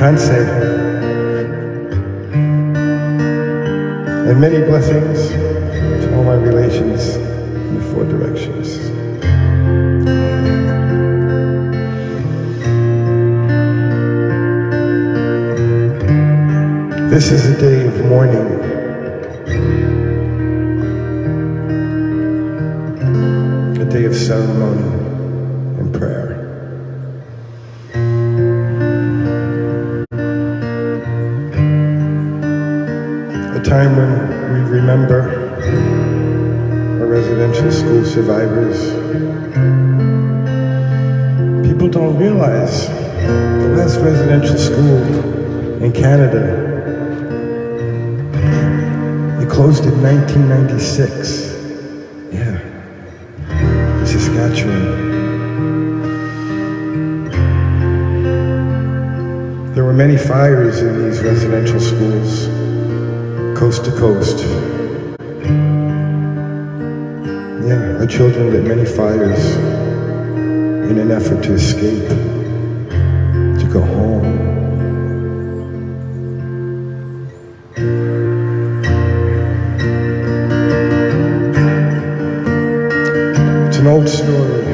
Tanse, and many blessings to all my relations in the four directions. This is a day of mourning. A day of ceremony and prayer. A time when we remember our residential school survivors. People don't realize the last residential school in Canada, it closed in 1996. Yeah, in Saskatchewan. There were many fires in these residential schools, coast to coast. Yeah, our children lit many fires in an effort to escape, to go home. It's an old story,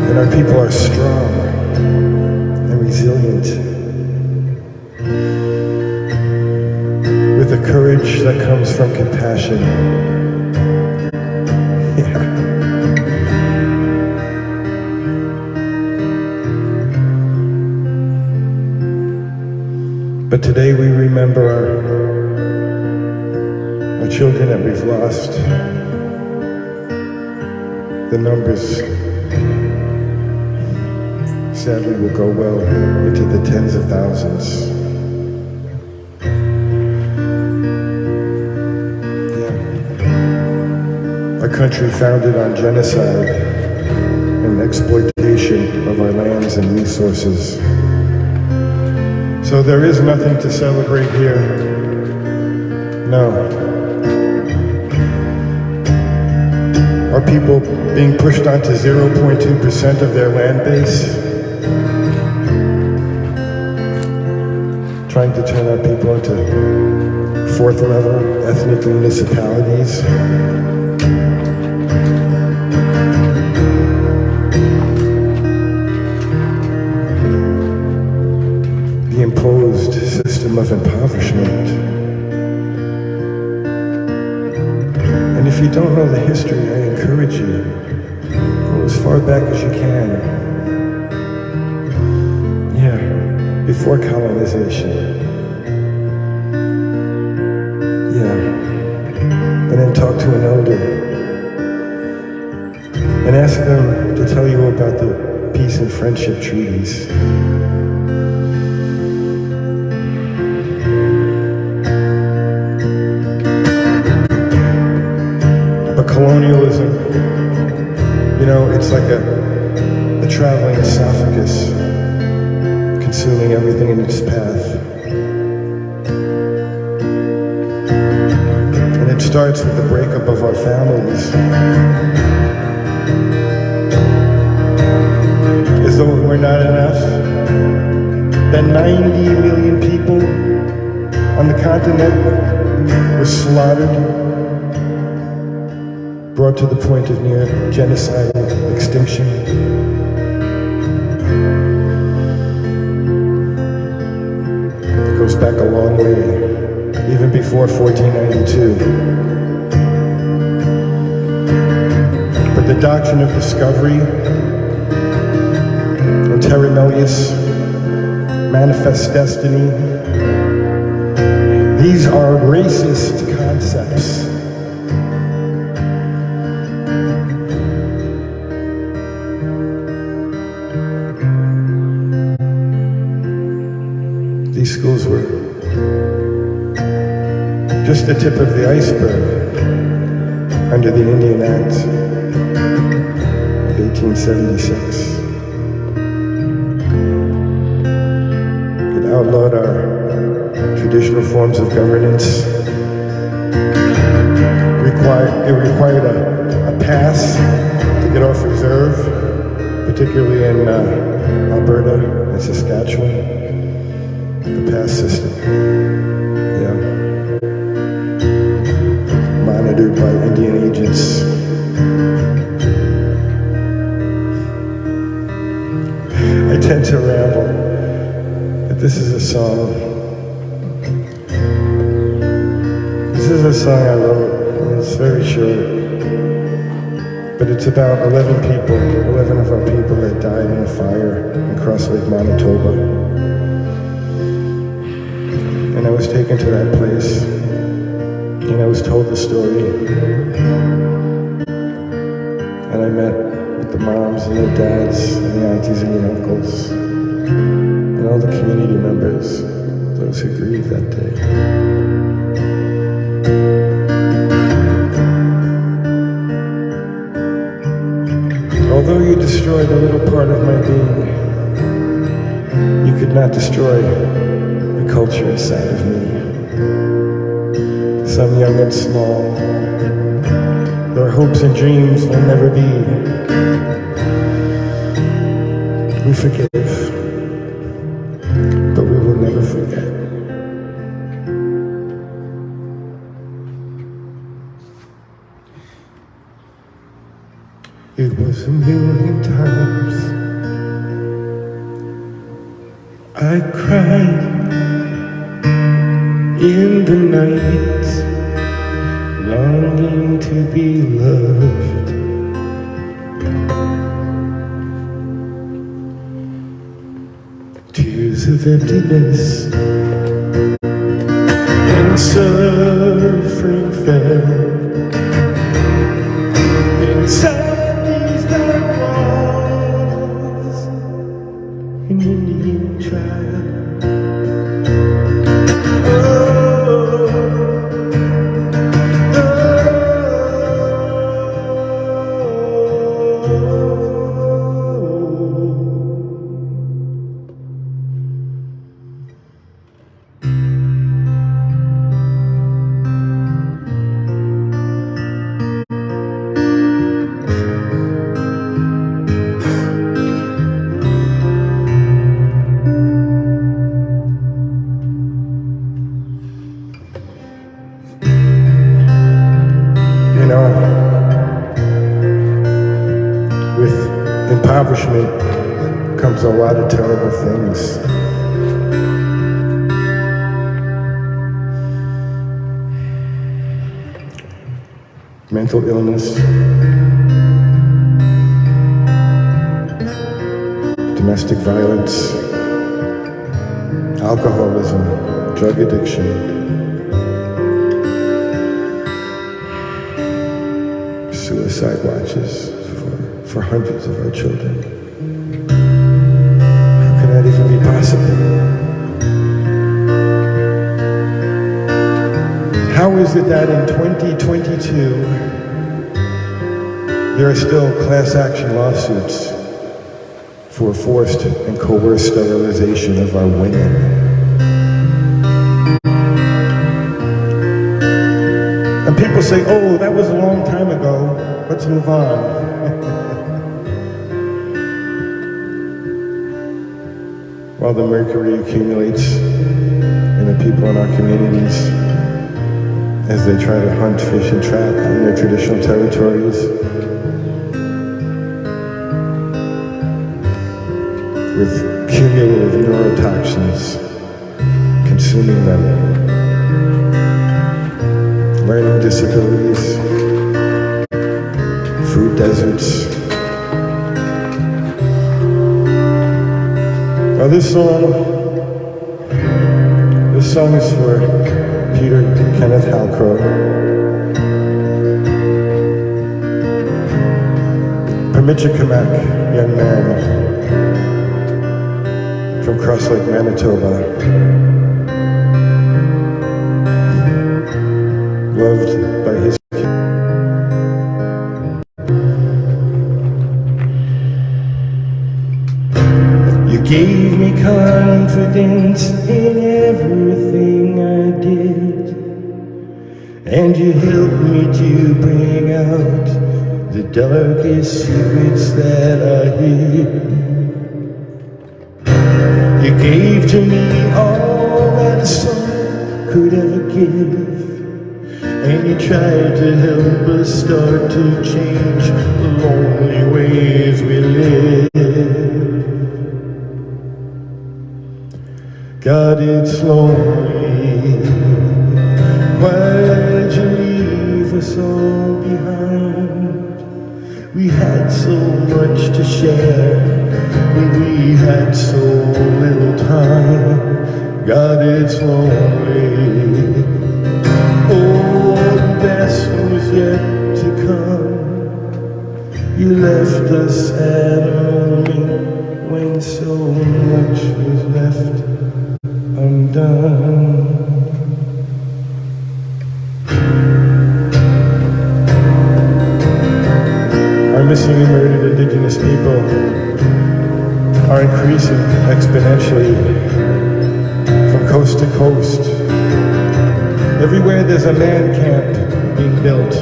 and our people are strong and resilient, with a courage that comes from compassion. Yeah. But today we remember our children that we've lost. The numbers sadly will go well into the tens of thousands. A country founded on genocide and exploitation of our lands and resources. So there is nothing to celebrate here. No. Are people being pushed onto 0.2% of their land base? Trying to turn our people into fourth level ethnic municipalities? The imposed system of impoverishment. And if you don't know the history, I encourage you, go as far back as you can. Yeah, before colonization. Yeah, and then talk to an elder and ask them to tell you about the peace and friendship treaties. Colonialism, you know, it's like a traveling esophagus, consuming everything in its path. And it starts with the breakup of our families. As though it were not enough, that 90 million people on the continent were slaughtered, brought to the point of near genocidal extinction. It goes back a long way, even before 1492. But the doctrine of discovery, and terra nullius, manifest destiny, these are racist concepts. These schools were just the tip of the iceberg under the Indian Act of 1876. It outlawed our traditional forms of governance. It required a pass to get off reserve, particularly in Alberta and Saskatchewan, the pass system. Yeah. Monitored by Indian agents. I tend to ramble, but this is a song. This is a song I wrote. It's very short, but it's about 11 people, 11 of our people that died in a fire in Cross Lake, Manitoba. And I was taken to that place, and I was told the story. And I met with the moms and the dads and the aunties and the uncles and all the community members, those who grieved that day. Although you destroyed a little part of my being, you could not destroy the culture inside of me. Some young and small, their hopes and dreams will never be. We forgive, but we will never forget. It was a million times I cried in the night, longing to be loved. Tears of emptiness and suffering fell inside an Indian tribe. With impoverishment comes a lot of terrible things. Mental illness, domestic violence, alcoholism, drug addiction, suicide watches for hundreds of our children. How can that even be possible? How is it that in 2022 there are still class action lawsuits for forced and coerced sterilization of our women? And people say, oh, that was a long time ago, let's move on. While the mercury accumulates in the people in our communities as they try to hunt, fish, and trap in their traditional territories, with cumulative neurotoxins consuming them, learning disabilities, food deserts. Now this song is for Peter Kenneth Halcrow, Pamichikamak, young man from Cross Lake, Manitoba, loved by his You gave me confidence in everything I did, and you helped me to bring out the darkest secrets that I hid. You gave to me all that a son could ever give, and you tried to help us start to change the lonely ways we live. God, it's lonely. Why'd you leave us all behind? We had so much to share, but we had so little time. God, it's lonely. Oh, the best was yet to come. You left us at a moment when so much was left undone. Our missing and murdered indigenous people are increasing exponentially from coast to coast. Everywhere there's a man camp being built,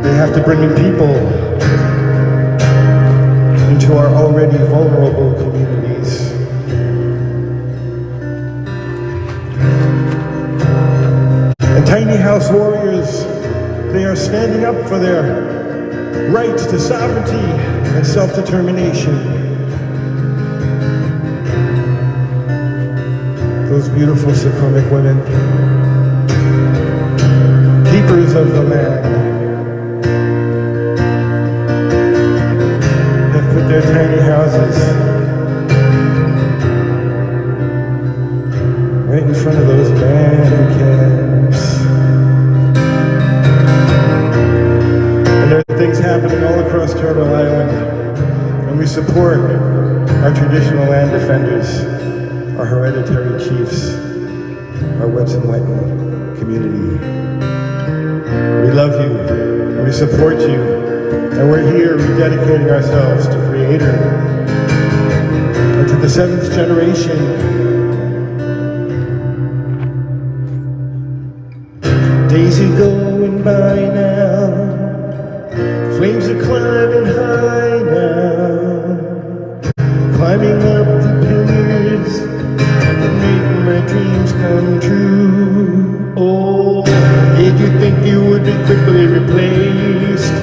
they have to bring in people into our already vulnerable communities. And tiny house warriors, they are standing up for their right to sovereignty and self-determination. Those beautiful Suquamish women, keepers of the land, have put their tiny houses right in front of those man camps. And there are things happening all across Turtle Island, and we support our traditional land defenders, our hereditary chiefs, our Wet'suwet'en community. We love you, and we support you, and we're here rededicating ourselves to Creator and to the 7th generation. Days are going by now, flames are climbing high now, climbing up the pillars that make my dreams come true. Oh, did you think you would be quickly replaced?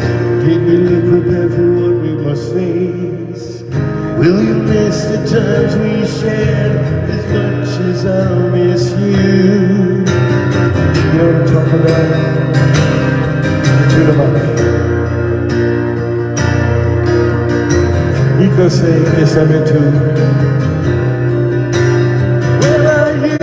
Did we look prepared for what we must face? Will you miss the times we shared as much as I'll miss you? You know what I'm talking about? Tune them up. Nico say, yes, I'm into. Where are you?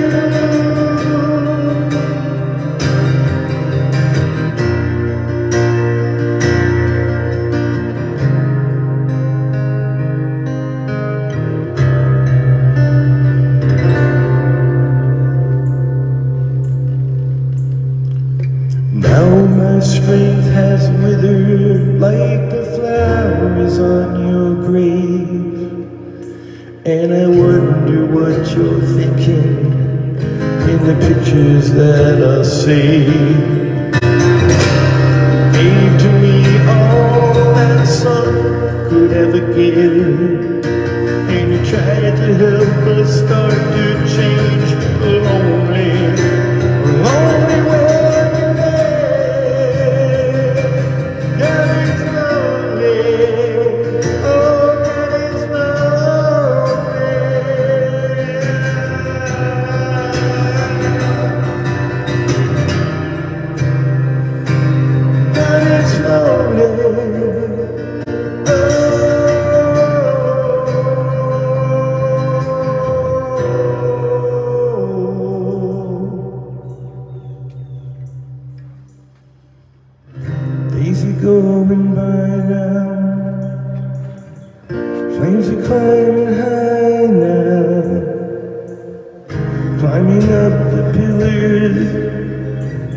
Now my strength has withered like the flowers on your grave, and I wonder what you're thinking in the pictures that I'll save. Gave to me all that sun could ever give, and you tried to help us start to change the lonely way. Days are going by now, flames are climbing high now, climbing up the pillars,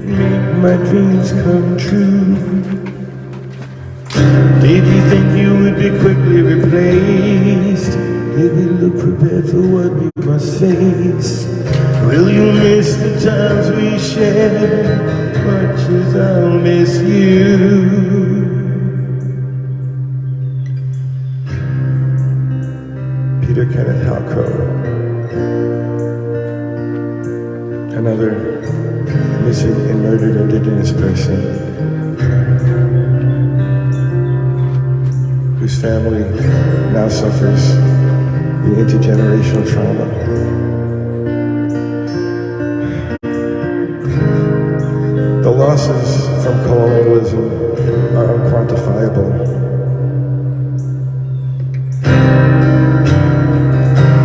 make my dreams come true. Did you think you would be quickly replaced? Did we look prepared for what we must face? Will you miss the times we shared, much as I'll miss you? whose family now suffers the intergenerational trauma. The losses from colonialism are unquantifiable.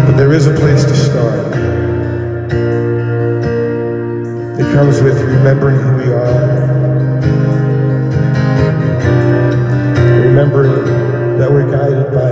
But there is a place to start. It comes with remembering who we are, remembering that we're guided by